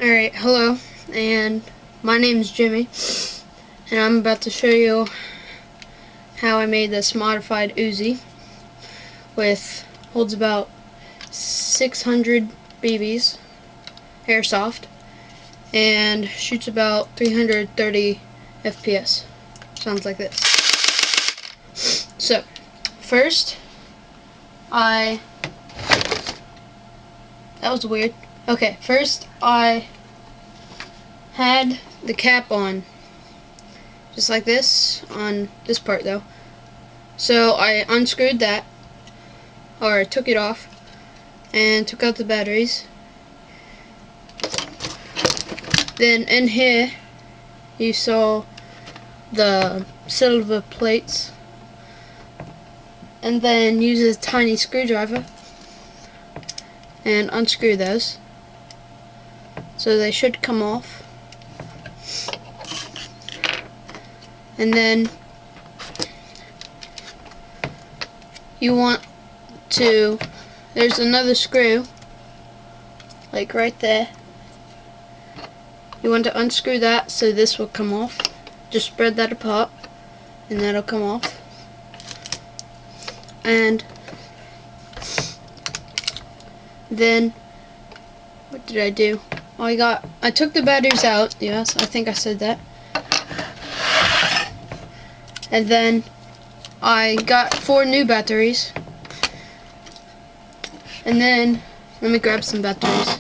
Alright, hello, and my name is Jimmy, and I'm about to show you how I made this modified Uzi holds about 600 BBs, Airsoft, and shoots about 330 FPS. Sounds like this. So, first, that was weird. Okay, first I had the cap on, just like this, on this part though. So I unscrewed that, or took it off, and took out the batteries. Then in here, you saw the silver plates, and then use a tiny screwdriver and unscrew those. So they should come off. And then you want to, there's another screw, like right there. You want to unscrew that so this will come off. Just spread that apart and that'll come off. And then, what did I do? I took the batteries out, yes, I think I said that. And then I got 4 new batteries. And then, let me grab some batteries.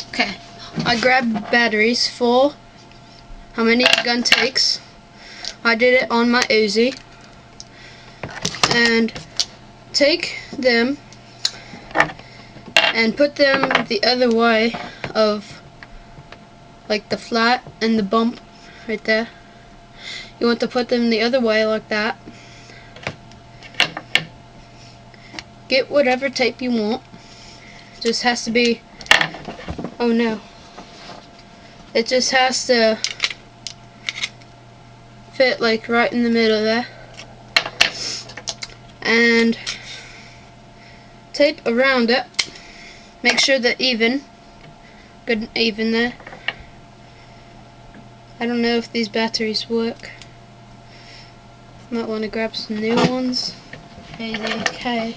Okay, I grabbed batteries for how many a gun takes. I did it on my Uzi. And take them and put them the other way of, like, the flat and the bump right there. You want to put them the other way like that. Get whatever tape you want. Just has to be, oh no, it just has to fit like right in the middle there. And tape around it. Make sure they're even. Good and even there. I don't know if these batteries work. Might want to grab some new ones. Okay.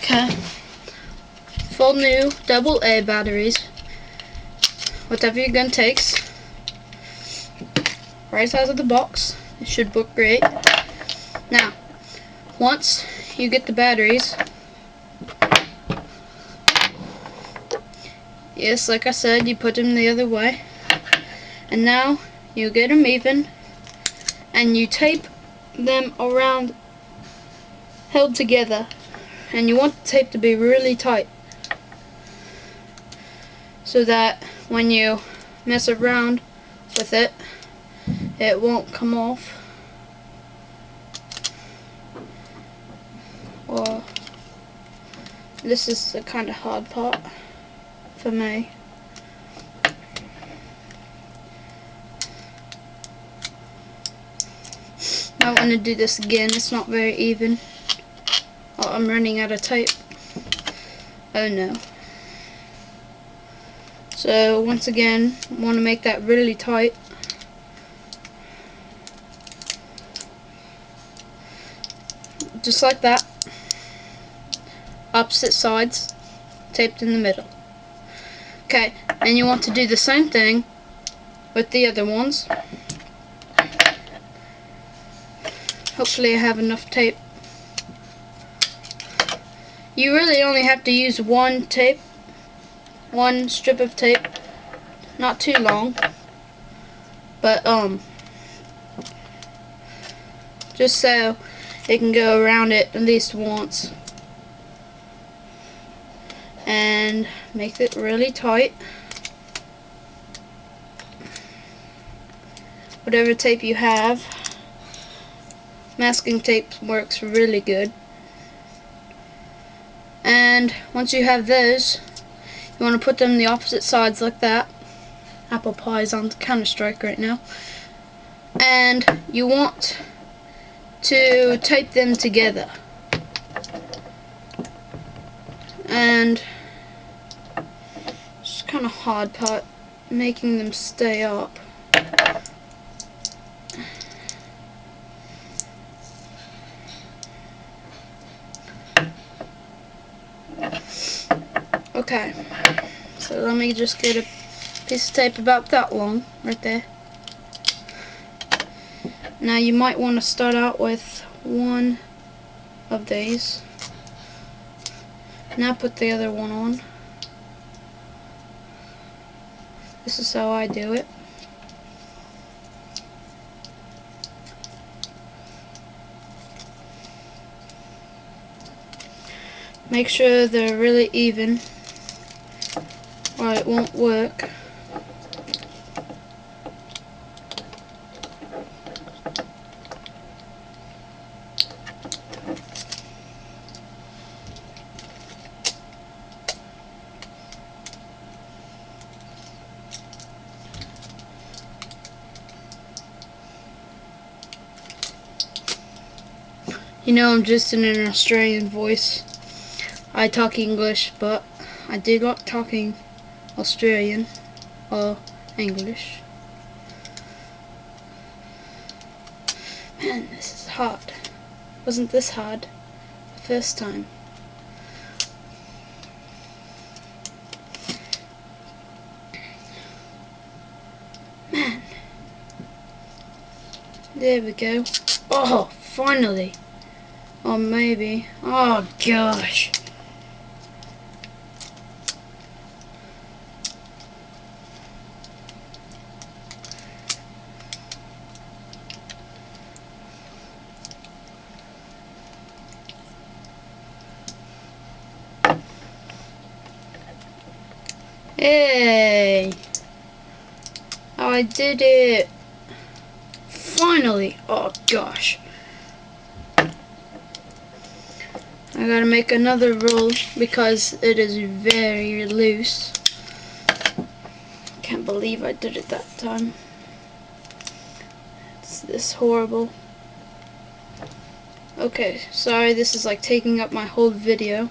Okay. 4 new AA batteries. Whatever your gun takes. Right size of the box. It should work great. Now, once you get the batteries, yes, like I said, you put them the other way. And now you get them even, and you tape them around, held together. And you want the tape to be really tight, so that when you mess around with it, it won't come off. Well, this is the kind of hard part for me. I want to do this again. It's not very even. Oh, I'm running out of tape. Oh no. So once again, I want to make that really tight. Just like that. Opposite sides, taped in the middle. Okay, and you want to do the same thing with the other ones. Hopefully I have enough tape. You really only have to use one strip of tape, not too long, but just so it can go around it at least once. and make it really tight. Whatever tape you have, masking tape works really good. And once you have those, you want to put them the opposite sides like that. Apple pie's on Counter-Strike right now. And you want to tape them together. And it's kind of hard part, making them stay up. Okay, so let me just get a piece of tape about that long right there. Now you might want to start out with one of these. Now put the other one on. This is how I do it. Make sure they're really even, or it won't work. You know, I'm just in an Australian voice. I talk English, but I do like talking Australian or English. Man, this is hard. Wasn't this hard the first time? Man. There we go. Oh, finally. Or maybe. Oh gosh. Hey! Oh, I did it! Finally! Oh gosh. I gotta make another roll because it is very loose. Can't believe I did it that time. It's this horrible. Okay, sorry, this is like taking up my whole video.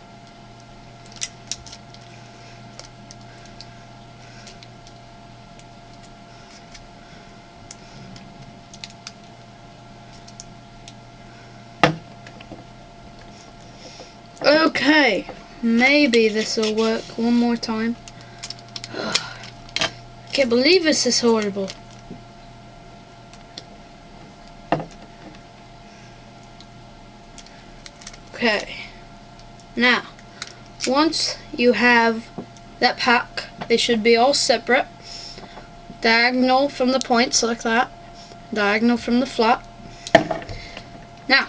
Okay, maybe this will work one more time. I can't believe this is horrible. Okay, now, once you have that pack, they should be all separate. Diagonal from the points like that. Diagonal from the flat. Now,